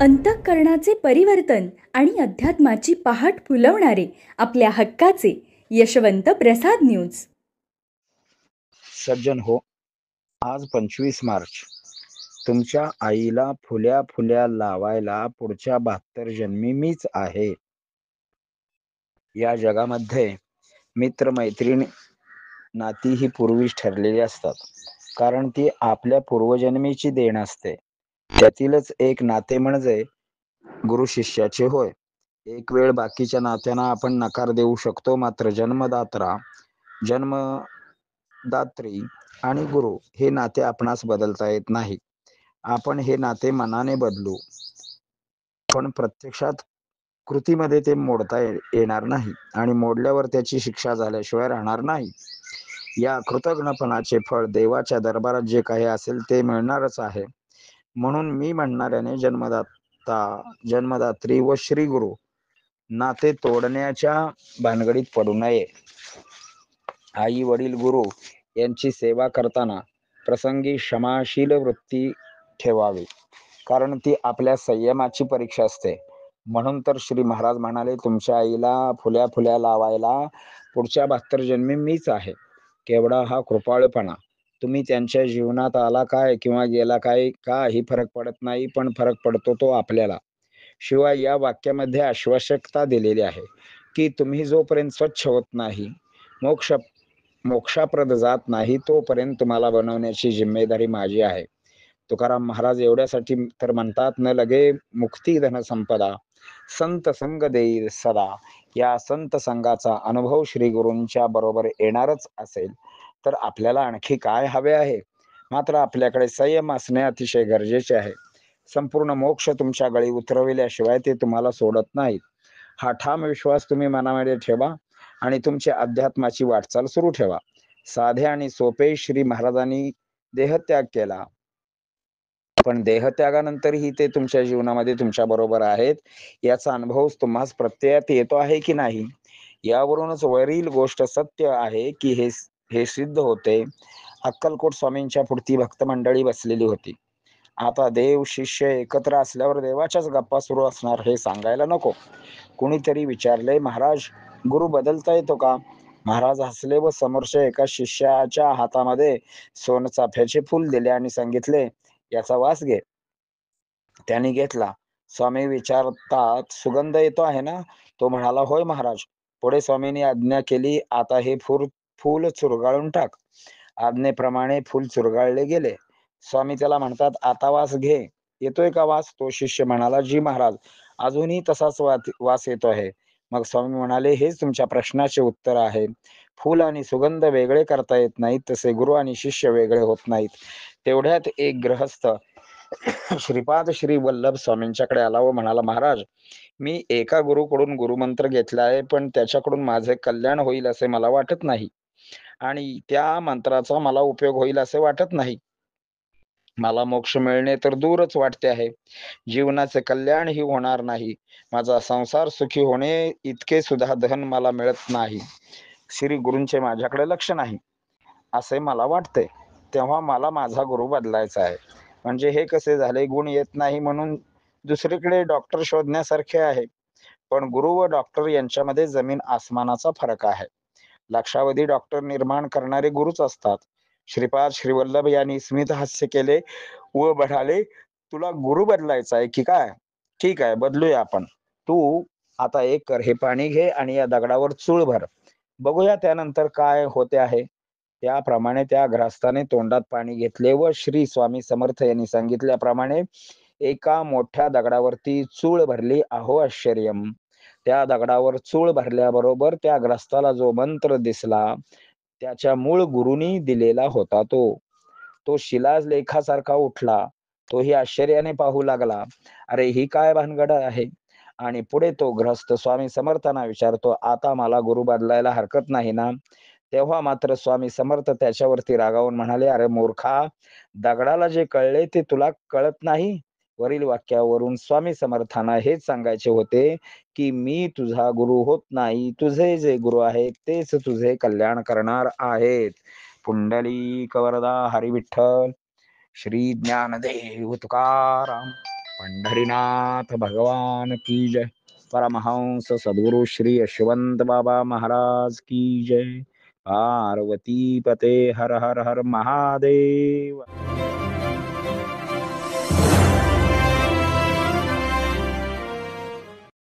अंतःकरणाचे परिवर्तन आणि अध्यात्माची पहाट फुलवणारे आपल्या हक्काचे यशवंत प्रसाद न्यूज. सज्जन हो, आज 25 मार्च. तुमच्या आईला फुल्या फुल्या लावायला पुढच्या 72 जन्मी मीच आहे. या जगामध्ये मित्रमैत्रिणी नाती ही पूर्वीच ठरलेली असतात, कारण ती आपल्या पूर्वजन्मीची देण असते. त्यातीलच एक नाते म्हणजे गुरु शिष्याचे होय. एक वेळ बाकीच्या नात्यांना आपण नकार देऊ शकतो, मात्र जन्मदात्री आणि गुरु हे नाते आपणास बदलता येत नाही. आपण हे नाते मनाने बदलू, पण प्रत्यक्षात कृतीमध्ये ते मोडता येणार नाही आणि मोडल्यावर त्याची शिक्षा झाल्याशिवाय राहणार नाही. या कृतज्ञपणाचे फळ देवाच्या दरबारात जे काही असेल ते मिळणारच आहे. म्हणून मी म्हणणाऱ्याने जन्मदात्री व श्री गुरु नाते तोडण्याच्या भानगडीत पडू नये. आई वडील गुरु यांची सेवा करताना प्रसंगी क्षमाशील वृत्ती ठेवावी, कारण ती आपल्या संयमाची परीक्षा असते. म्हणून तर श्री महाराज म्हणाले, तुमच्या आईला फुल्या फुल्या लावायला पुढच्या 72 जन्मी मीच आहे. केवढा हा कृपाळपणा! तुम्ही त्यांच्या जीवनात आला काय किंवा गेला काय, काही फरक पडत नाही, पण फरक पडतो तो आपल्याला. शिवाय या वाक्यामध्ये आश्वासकता दिलेली आहे की तुम्ही जोपर्यंत स्वच्छ होत नाही, मोक्षाप्रद जात नाही, तोपर्यंत तुम्हाला बनवण्याची जिम्मेदारी माझी आहे. तुकाराम महाराज एवढ्यासाठी तर म्हणतात, न लगे मुक्ती धन संपदा, संत संग देई सदा. या संत संघाचा अनुभव श्री गुरूंच्या बरोबर येणारच असेल तर आपल्याला आणखी काय हवे आहे? मात्र आपल्याकडे संयम असणे अतिशय गरजेचे आहे. संपूर्ण मोक्ष तुमच्या गळी उतरविल्याशिवाय ते तुम्हाला सोडत नाहीत. हा ठाम विश्वास तुम्ही मनामध्ये ठेवा आणि तुमच्या अध्यात्माची वाटचाल सुरू ठेवा. साधे आणि सोपे श्री महाराजांनी देहत्याग केला, पण देहत्यागानंतरही ते तुमच्या जीवनामध्ये तुमच्या बरोबर आहेत याचा अनुभव तुम्हास प्रत्ययात येतो आहे की नाही? यावरूनच वरील गोष्ट सत्य आहे की हे सिद्ध होते. अक्कलकोट स्वामींच्या पुढती भक्त मंडळी बसलेली होती. आता देव शिष्य एकत्र असल्यावर देवाच्याच गप्पा सुरू असणार हे सांगायला नको. कुणीतरी विचारले, महाराज गुरु बदलता येतो का? महाराज हसले व समोरच्या एका शिष्याच्या हातामध्ये सोनचाफ्याचे फूल दिले आणि सांगितले, याचा वास घे. त्याने घेतला. स्वामी विचारतात, सुगंध येतो आहे ना? तो म्हणाला, होय महाराज. पुढे स्वामींनी आज्ञा केली, आता हे फूल चुरगाळून टाक. आज्ञेप्रमाणे फूल चुरगाळले गेले. स्वामी त्याला म्हणतात, आता वास घे. येतोय का वास? तो शिष्य म्हणाला, जी महाराज, अजूनही तसाच वास येतो आहे. मग स्वामी म्हणाले, हेच तुमच्या प्रश्नाचे उत्तर आहे. फूल आणि सुगंध वेगळे करता येत नाहीत, तसे गुरु आणि शिष्य वेगळे होत नाहीत. तेवढ्यात एक गृहस्थ श्रीपाद श्री वल्लभ स्वामींच्याकडे आला व म्हणाला, महाराज, मी एका गुरुकडून गुरुमंत्र घेतला आहे, पण त्याच्याकडून माझे कल्याण होईल असे मला वाटत नाही आणि त्या मंत्राचा मला उपयोग होईल असे वाटत नाही. मला मोक्ष मिळणे तर दूरच वाटते आहे. जीवनाचे कल्याणही होणार नाही. माझा संसार सुखी होणे इतके सुद्धा धन मला मिळत नाही. श्री गुरूंचे माझ्याकडे लक्ष नाही असे मला वाटते. तेव्हा मला माझा गुरु बदलायचा आहे. म्हणजे हे कसे झाले? गुण येत नाही म्हणून दुसरीकडे डॉक्टर शोधण्यासारखे आहे, पण गुरु व डॉक्टर यांच्यामध्ये जमीन आसमानाचा फरक आहे. लक्षावधी डॉक्टर निर्माण करणारे गुरुच असतात. श्रीपाद श्रीवल्लभ यांनी स्मित हास्य केले व म्हणाले, तुला गुरु बदलायचा आहे की काय? ठीक आहे, बदलूया आपण. तू आता एक कर, हे पाणी घे आणि या दगडावर चूळ भर. बघूया त्यानंतर काय होते आहे. त्याप्रमाणे त्या ग्रस्ताने तोंडात पाणी घेतले व श्री स्वामी समर्थ यांनी सांगितल्याप्रमाणे एका मोठ्या दगडावरती चूळ भरली. अहो आश्चर्यम! त्या दगडावर चूळ भरल्याबरोबर त्या ग्रस्ताला जो मंत्र दिसला, त्याच्या मूळ गुरुनी दिलेला होता. तो शिलालेखासारखा उठला. तोही आश्चर्याने पाहू लागला, अरे ही काय भानगड आहे? आणि पुढे तो ग्रस्त स्वामी समर्थांना विचारतो, आता मला गुरु बदलायला हरकत नाही ना? तेव्हा मात्र स्वामी समर्थ त्याच्यावरती रागावून म्हणाले, अरे मूर्खा, दगडाला जे कळले ते तुला कळत नाही? वरील वाक्यावरून स्वामी समर्थांना हेच सांगायचे होते की मी तुझा गुरु होत नाही. तुझे जे गुरु आहेत तेच तुझे कल्याण करणार आहेत. पुंडलिक वरदा हरी विठ्ठल. श्री ज्ञानदेव तुकाराम. पंढरीनाथ भगवान की जय. परमहंस सद्गुरु श्री यशवंत बाबा महाराज की जय. पार्वती पते हर हर हर महादेव.